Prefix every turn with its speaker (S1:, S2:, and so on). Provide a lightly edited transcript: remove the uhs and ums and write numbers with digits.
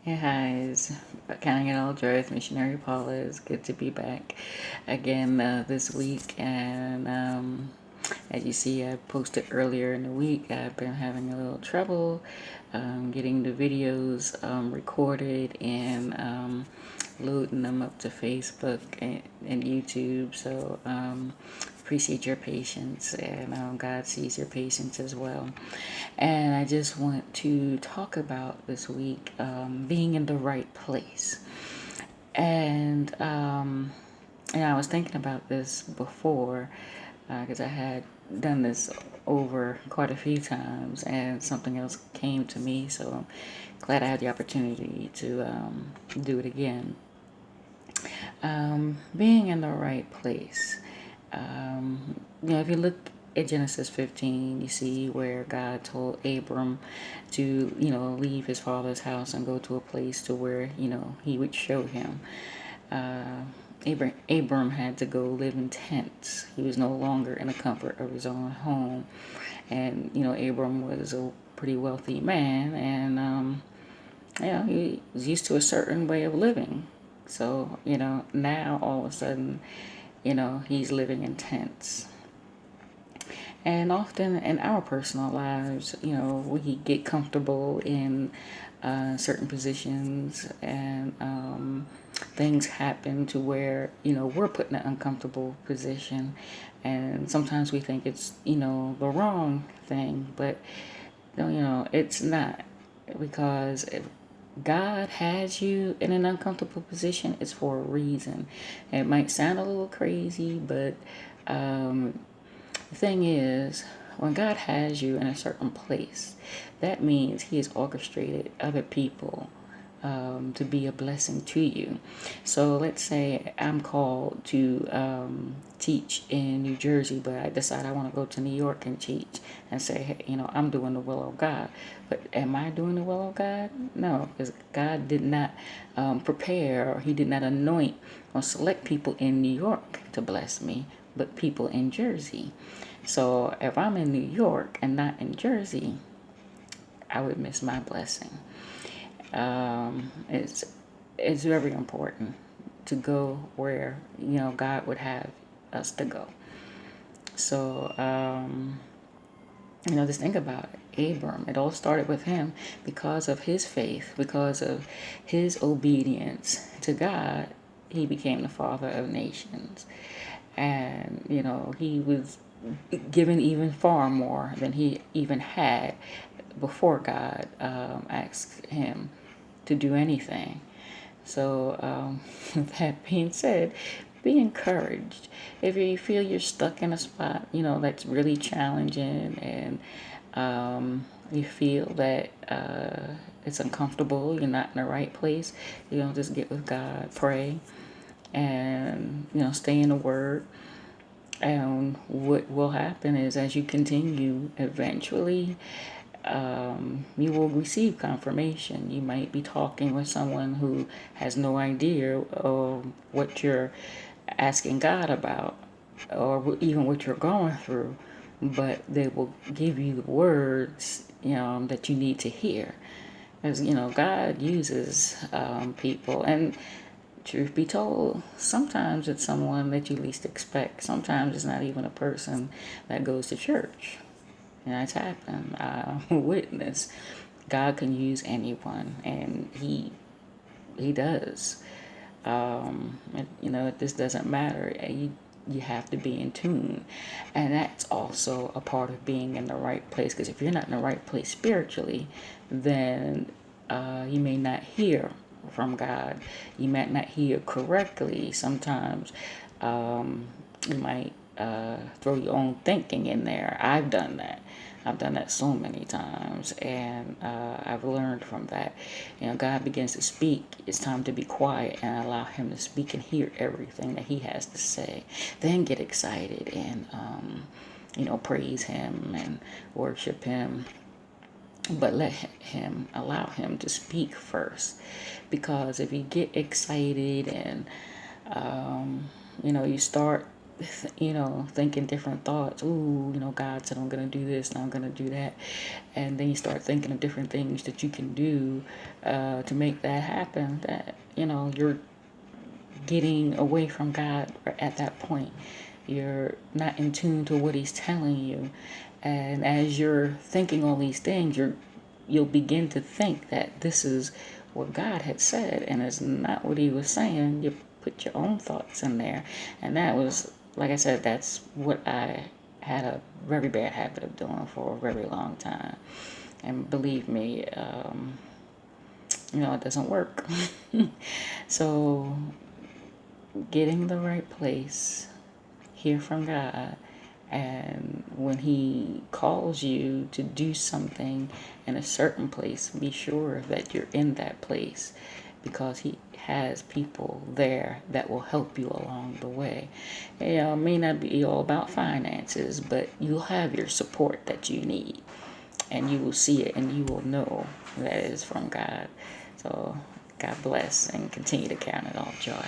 S1: Hey, hi, it's Counting It All Joy with Missionary Paula. It's good to be back again this week. And as you see, I posted earlier in the week, I've been having a little trouble getting the videos recorded and loading them up to Facebook and YouTube. So appreciate your patience, and God sees your patience as well. And I just want to talk about this week being in the right place. And I was thinking about this before because I had done this over quite a few times, and something else came to me. So I'm glad I had the opportunity to do it again. Being in the right place. If you look at Genesis 15, you see where God told Abram to, leave his father's house and go to a place to where, he would show him. Abram had to go live in tents. He was no longer in the comfort of his own home. And, Abram was a pretty wealthy man, and, he was used to a certain way of living. So, now all of a sudden, he's living in tents. And often in our personal lives, we get comfortable in certain positions, and things happen to where, we're put in an uncomfortable position. And sometimes we think it's, the wrong thing, but, it's not. Because if God has you in an uncomfortable position, it's for a reason. It might sound a little crazy, but the thing is, when God has you in a certain place, that means He has orchestrated other people to be a blessing to you. So let's say I'm called to teach in New Jersey, but I decide I want to go to New York and teach and say, hey, I'm doing the will of God. But am I doing the will of God? No, because God did not prepare, or He did not anoint or select people in New York to bless me, but people in Jersey. So if I'm in New York and not in Jersey, I would miss my blessing. It's very important to go where God would have us to go. So just think about it. Abram, it all started with him because of his faith, because of his obedience to God. He became the father of nations, and he was given even far more than he even had before God asked him to do anything. So, with that being said, be encouraged. If you feel you're stuck in a spot, that's really challenging, and you feel that it's uncomfortable, you're not in the right place, just get with God, pray, and, stay in the Word. And what will happen is, as you continue, eventually you will receive confirmation. You might be talking with someone who has no idea of what you're asking God about, or even what you're going through, but they will give you the words that you need to hear. As God uses people, and truth be told, sometimes it's someone that you least expect. Sometimes it's not even a person that goes to church. And that's happened. Witness. God can use anyone, and He does. This doesn't matter. You have to be in tune, and that's also a part of being in the right place. Because if you're not in the right place spiritually, then you may not hear from God. You might not hear correctly. Sometimes you might throw your own thinking in there. I've done that. I've done that so many times, and I've learned from that. God begins to speak. It's time to be quiet and allow Him to speak and hear everything that He has to say. Then get excited and, praise Him and worship Him. But allow Him to speak first. Because if you get excited and, you start thinking different thoughts. Ooh, God said I'm going to do this and I'm going to do that. And then you start thinking of different things that you can do to make that happen. That, you're getting away from God at that point. You're not in tune to what He's telling you. And as you're thinking all these things, you'll begin to think that this is what God had said and it's not what He was saying. You put your own thoughts in there. And that was, like I said, that's what I had a very bad habit of doing for a very long time. And believe me, it doesn't work. So, getting the right place, hear from God, and when He calls you to do something in a certain place, be sure that you're in that place, because He has people there that will help you along the way. It may not be all about finances, but you'll have your support that you need, and you will see it and you will know that it is from God. So God bless and continue to count it all joy.